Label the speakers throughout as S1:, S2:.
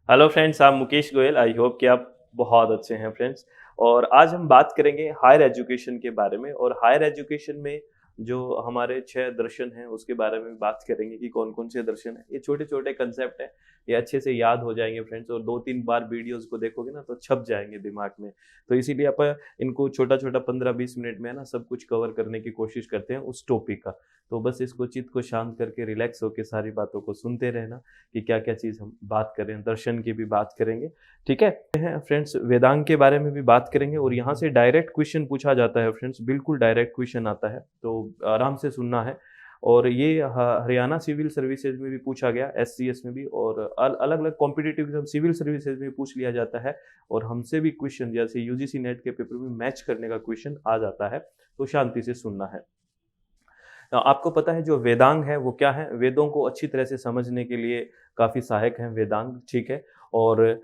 S1: Hello friends, I'm Mukesh Goyal. I hope कि आप बहुत अच्छे हैं फ्रेंड्स। और आज हम बात करेंगे हायर एजुकेशन के बारे में। और हायर एजुकेशन में जो हमारे 6 दर्शन हैं उसके बारे में बात करेंगे कि कौन-कौन से दर्शन हैं। ये छोटे-छोटे कंसेप्ट हैं, ये अच्छे से याद हो जाएँगे फ्रेंड्स, और 2-3 बार वीडियोज़ को देखोगे ना तो छप जाएँगे दिमाग में। तो इसीलिए आप इनको छोटा-छोटा 15-20 मिनट में है ना सब कुछ कवर करने की कोशिश करते हैं उस टॉपिक का। तो बस इसको चित्त को शांत करके रिलैक्स होके सारी बातों को सुनते रहना कि क्या-क्या चीज़ हम बात कर रहे हैं, दर्शन की भी बात करेंगे, ठीक है? हैं फ्रेंड्स, वेदांग के बारे में भी बात करेंगे और यहाँ से डायरेक्ट क्वेश्चन पूछा जाता है फ्रेंड्स, बिल्कुल डायरेक्ट क्वेश्चन आता है, तो आराम से सुनना है। और ये हरियाणा सिविल सर्विसेज में भी पूछा गया, एससीएस में भी, और अलग-अलग कॉम्पिटिटिव एग्ज़ाम सिविल सर्विसेज में पूछ लिया जाता है। और हमसे भी क्वेश्चन जैसे यूजीसी नेट के पेपर में मैच करने का क्वेश्चन आ जाता है, तो शांति से सुनना है। आपको पता है जो वेदांग है वो क्या है? वेदों को अच्छी तरह से समझने के लिए काफ़ी सहायक हैं वेदांग, ठीक है? और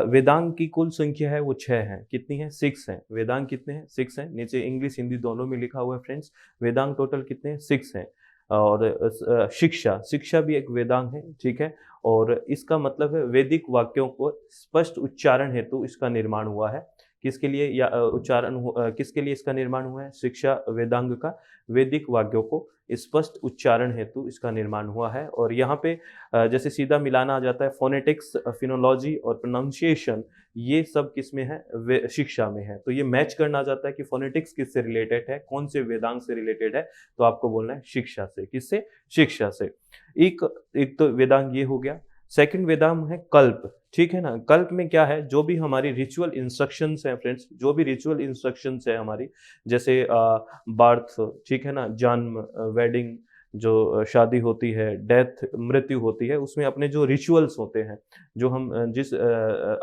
S1: वेदांग की कुल संख्या है वो 6 है। कितनी है? 6 हैं। वेदांग कितने हैं? 6 हैं। नीचे इंग्लिश, हिंदी दोनों में लिखा हुआ है फ्रेंड्स। वेदांग टोटल कितने हैं? 6 हैं। और शिक्षा, शिक्षा भी एक वेदांग है, ठीक है? और इसका मतलब है वैदिक वाक्यों को स्पष्ट उच्चारण हेतु इसका निर्माण हुआ है। किसके लिए या किसके लिए इसका निर्माण हुआ है? शिक्षा वेदांग का वैदिक वाक्यों को स्पष्ट उच्चारण हेतु इसका निर्माण हुआ है। और यहाँ पे जैसे सीधा मिलाना आ जाता है, फोनेटिक्स, फिनोलॉजी और प्रोनाउंसिएशन, ये सब किसमें है? शिक्षा में है। तो ये मैच करना आ जाता है कि फोनेटिक्स किससे रिलेटेड है, कौन से वेदांग से रिलेटेड है, तो आपको बोलना है शिक्षा से। किससे? शिक्षा से। एक एक तो वेदांग ये हो गया। सेकंड वेदांग है कल्प, ठीक है ना? कल्प में क्या है? जो भी हमारी रिचुअल इंस्ट्रक्शंस हैं फ्रेंड्स, जो भी रिचुअल इंस्ट्रक्शंस है हमारी, जैसे बर्थ, ठीक है ना? जन्म, वेडिंग, जो शादी होती है, डेथ, मृत्यु होती है, उसमें अपने जो रिचुअल्स होते हैं, जो हम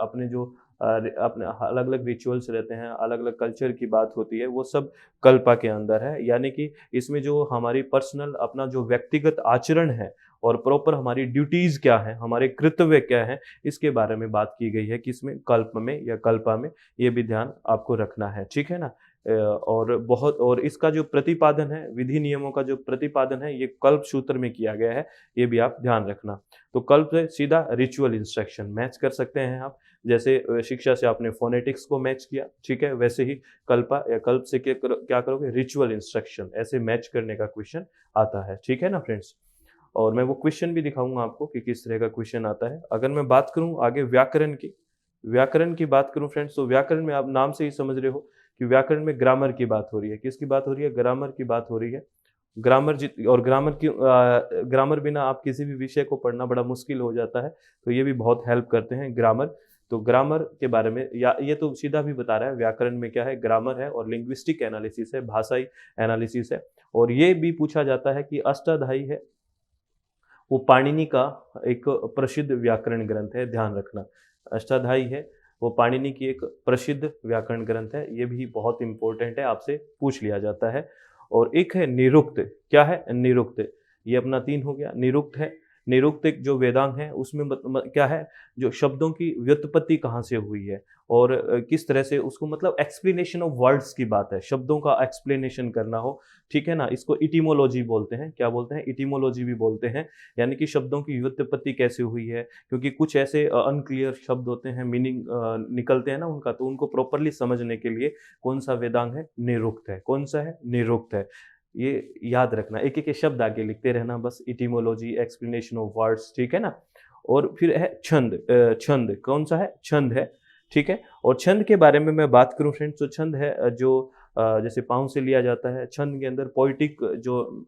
S1: अपने जो अपने अलग-अलग रिचुअल्स रहते हैं, अलग-अलग कल्चर की बात होती है, वो सब कल्पा के अंदर है। यानी कि इसमें जो हमारी पर्सनल अपना जो व्यक्तिगत आचरण है और प्रॉपर हमारी ड्यूटीज़ क्या हैं, हमारे कर्तव्य क्या हैं, इसके बारे में बात की गई है, किसमें? कल्प में या कल्पा में। ये भी ध्यान आपको रखना है, ठीक है ना? और इसका जो प्रतिपादन है, विधि नियमों का जो प्रतिपादन है, ये कल्प सूत्र में किया गया है, ये भी आप ध्यान रखना। तो कल्प से सीधा रिचुअल इंस्ट्रक्शन मैच कर सकते हैं आप। जैसे शिक्षा से आपने फोनेटिक्स को मैच किया, ठीक है? वैसे ही कल्पा या कल्प से क्या करोगे? रिचुअल इंस्ट्रक्शन, ऐसे मैच करने का क्वेश्चन आता है, ठीक है ना फ्रेंड्स? और मैं वो क्वेश्चन भी दिखाऊँगा आपको कि किस तरह का क्वेश्चन आता है। अगर मैं बात करूँ आगे व्याकरण की बात करूँ फ्रेंड्स, तो व्याकरण में आप नाम से ही समझ रहे हो कि व्याकरण में ग्रामर की बात हो रही है। किसकी बात हो रही है? ग्रामर की बात हो रही है। ग्रामर बिना आप किसी भी विषय को पढ़ना बड़ा मुश्किल हो जाता है, तो ये भी बहुत हेल्प करते हैं ग्रामर। तो ग्रामर के बारे में, या ये तो सीधा भी बता रहा है व्याकरण में क्या है, ग्रामर है और लिंग्विस्टिक एनालिसिस है, भाषाई एनालिसिस है। और ये भी पूछा जाता है कि अष्टाध्यायी है, वो पाणिनि का एक प्रसिद्ध व्याकरण ग्रंथ है, ध्यान रखना। अष्टाध्यायी है, वो पाणिनि की एक प्रसिद्ध व्याकरण ग्रंथ है, ये भी बहुत इम्पोर्टेंट है, आपसे पूछ लिया जाता है। और एक है निरुक्त, क्या है? निरुक्त, ये अपना 3 हो गया। निरुक्त है, निरुक्त एक जो वेदांग है उसमें क्या है? जो शब्दों की व्युत्पत्ति कहाँ से हुई है और किस तरह से उसको, मतलब एक्सप्लेनेशन ऑफ वर्ड्स की बात है, शब्दों का एक्सप्लेनेशन करना हो, ठीक है ना? इसको इटिमोलॉजी बोलते हैं। क्या बोलते हैं? इटिमोलॉजी भी बोलते हैं। यानी कि शब्दों की व्युत्पत्ति कैसे हुई है, क्योंकि कुछ ऐसे अनक्लियर शब्द होते हैं, मीनिंग निकलते हैं ना उनका, तो उनको प्रॉपर्ली समझने के लिए कौन सा वेदांग है? निरुक्त है। कौन सा है? निरुक्त है। ये याद रखना, एक-एक शब्द आगे लिखते रहना बस, इटिमोलॉजी, एक्सप्लेनेशन ऑफ वर्ड्स, ठीक है ना? और फिर है छंद। छंद कौन सा है? छंद है, ठीक है? और छंद के बारे में मैं बात करूँ फ्रेंड्स, तो छंद है जो जैसे पाँव से लिया जाता है। छंद के अंदर पोएटिक जो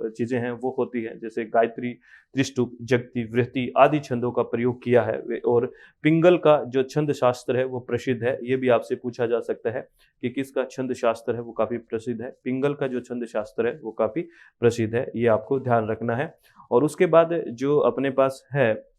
S1: चीज़ें हैं वो होती हैं, जैसे गायत्री, त्रिष्टुप, जगति, वृत्ति आदि छंदों का प्रयोग किया है। और पिंगल का जो छंद शास्त्र है वो प्रसिद्ध है। ये भी आपसे पूछा जा सकता है कि किसका छंद शास्त्र है वो काफ़ी प्रसिद्ध है। पिंगल का जो छंद शास्त्र है वो काफ़ी प्रसिद्ध है, ये आपको ध्यान रखना है। और उसके बाद जो अपने पास है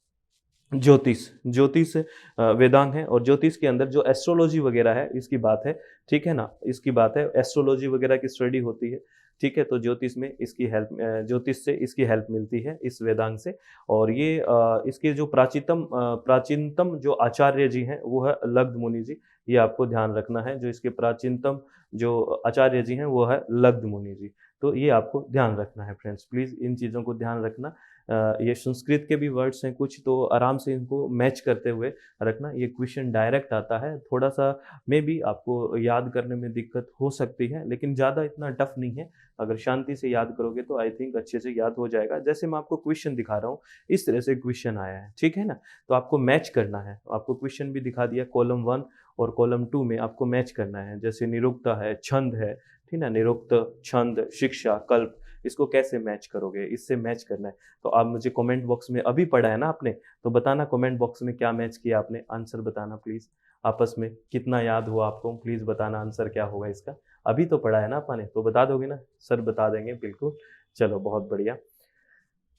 S1: ज्योतिष, ज्योतिष वेदांग है, और ज्योतिष के अंदर जो एस्ट्रोलॉजी वगैरह है इसकी बात है, ठीक है ना? इसकी बात है, एस्ट्रोलॉजी वगैरह की स्टडी होती है, ठीक है? तो ज्योतिष में इसकी हेल्प, ज्योतिष से इसकी हेल्प मिलती है इस वेदांग से। और ये इसके जो प्राचीनतम जो आचार्य जी हैं वो है लग्ध मुनि जी, ये आपको ध्यान रखना है। जो इसके प्राचीनतम जो आचार्य जी हैं वो है लग्ध मुनि जी। तो ये आपको ध्यान रखना है फ्रेंड्स, प्लीज़ इन चीज़ों को ध्यान रखना। ये संस्कृत के भी वर्ड्स हैं कुछ, तो आराम से इनको मैच करते हुए रखना। ये क्वेश्चन डायरेक्ट आता है, थोड़ा-सा मे बी आपको याद करने में दिक्कत हो सकती है, लेकिन ज़्यादा इतना टफ नहीं है। अगर शांति से याद करोगे तो आई थिंक अच्छे से याद हो जाएगा। जैसे मैं आपको क्वेश्चन दिखा रहा हूँ, इस तरह से क्वेश्चन आया है, ठीक है ना? तो आपको मैच करना है। आपको क्वेश्चन भी दिखा दिया, कॉलम 1 और कॉलम 2 में आपको मैच करना है। जैसे निरुक्ता है, छंद है, ठीक है? निरुक्त, छंद, शिक्षा, कल्प, इसको कैसे मैच करोगे? इससे मैच करना है। तो आप मुझे कमेंट बॉक्स में, अभी पढ़ा है ना आपने, तो बताना कमेंट बॉक्स में क्या मैच किया आपने, आंसर बताना प्लीज़। आपस में कितना याद हुआ आपको, प्लीज़ बताना आंसर क्या होगा इसका। अभी तो पढ़ा है ना आपने, तो बता दोगे ना? सर बता देंगे बिल्कुल। चलो बहुत बढ़िया।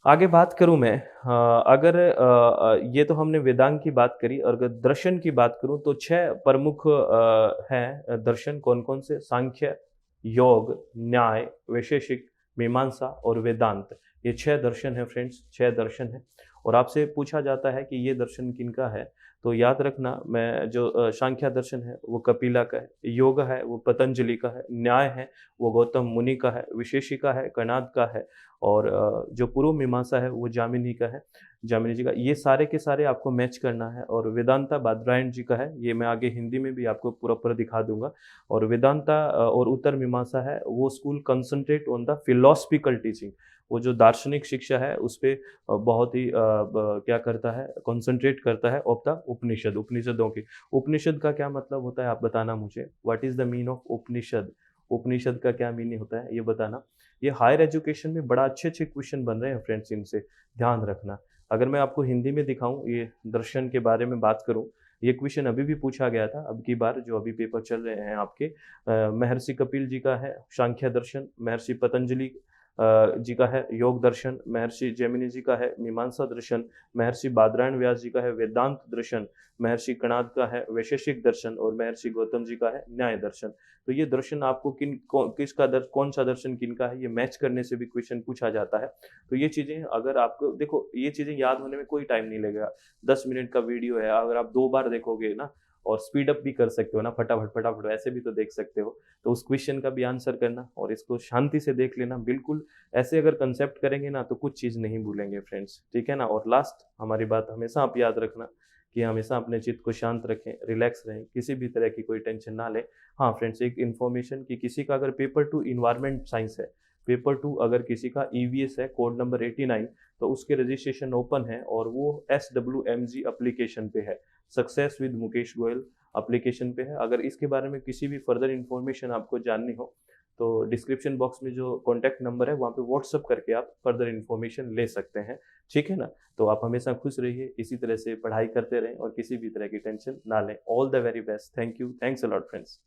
S1: आगे बात करूँ मैं, अगर ये तो हमने वेदांग की बात करी, और अगर दर्शन की बात करूँ तो 6 प्रमुख हैं दर्शन, कौन-कौन से? सांख्य, योग, न्याय, वैशेषिक, मीमांसा और वेदांत। ये 6 दर्शन हैं फ्रेंड्स, 6 दर्शन हैं। और आपसे पूछा जाता है कि ये दर्शन किनका है? तो याद रखना, मैं जो सांख्य दर्शन है वो कपिला का है, योग है वो पतंजलि का है, न्याय है वो गौतम मुनि का है, विशेषिका है कणाद का है, और जो पूर्व मीमांसा है वो जामिनी का है, जामिनी जी का। ये सारे के सारे आपको मैच करना है। और वेदांता बादरायण जी का है, ये मैं आगे हिंदी में भी आपको प्रॉपर दिखा दूंगा। और वेदांता और उत्तर मीमांसा है, वो school concentrate on the philosophical teaching, वो जो दार्शनिक शिक्षा है उस पे बहुत ही क्या करता है, कंसंट्रेट करता है ऑफ द उपनिषद, उपनिषदों की। उपनिषद का क्या मतलब होता है आप बताना मुझे, what is the mean of Upanishad? Upanishad का क्या मीनिंग होता है ये बताना। ये हायर एजुकेशन में बड़ा अच्छे-अच्छे क्वेश्चन बन रहे हैं फ्रेंड्स इनसे, ध्यान रखना। अगर मैं आपको हिंदी में दिखाऊँ, ये दर्शन के बारे में बात करूँ, ये क्वेश्चन अभी भी पूछा गया था, अब की बार जो अभी पेपर चल रहे हैं आपके, महर्षि कपिल जी का है सांख्य दर्शन, महर्षि पतंजलि जी का है योग दर्शन, महर्षि जैमिनी जी का है मीमांसा दर्शन, महर्षि बादरायण व्यास जी का है वेदांत दर्शन, महर्षि कणाद का है वैशेषिक दर्शन, और महर्षि गौतम जी का है न्याय दर्शन। तो ये दर्शन आपको कौन सा दर्शन किनका है, ये मैच करने से भी क्वेश्चन पूछा जाता है। तो ये चीजें अगर आपको देखो, ये चीजें याद होने में कोई टाइम नहीं लगेगा। 10 मिनट का वीडियो है, अगर आप 2 बार देखोगे ना, और स्पीड अप भी कर सकते हो ना, फटाफट फटाफट ऐसे भी तो देख सकते हो। तो उस क्वेश्चन का भी आंसर करना और इसको शांति से देख लेना बिल्कुल। ऐसे अगर कंसेप्ट करेंगे ना तो कुछ चीज़ नहीं भूलेंगे फ्रेंड्स, ठीक है ना? और लास्ट हमारी बात हमेशा आप याद रखना कि हमेशा अपने चित्त को शांत रखें, रिलैक्स रहें, किसी भी तरह की कोई टेंशन ना लें। हाँ फ्रेंड्स, एक इन्फॉर्मेशन कि किसी का अगर पेपर 2 इन्वायरमेंट साइंस है, पेपर 2 अगर किसी का ईवीएस है कोड नंबर 89, तो उसके रजिस्ट्रेशन ओपन है और वो SWMG एप्लीकेशन पे है, success with Mukesh Goyal application पे है। अगर इसके बारे में किसी भी फर्दर इन्फॉर्मेशन आपको जाननी हो तो डिस्क्रिप्शन बॉक्स में जो कॉन्टैक्ट नंबर है वहाँ पे व्हाट्सअप करके आप फर्दर इन्फॉर्मेशन ले सकते हैं, ठीक है ना? तो आप हमेशा खुश रहिए, इसी तरह से पढ़ाई करते रहें और किसी भी तरह की टेंशन ना लें। All the very best. Thank you, thanks a lot friends.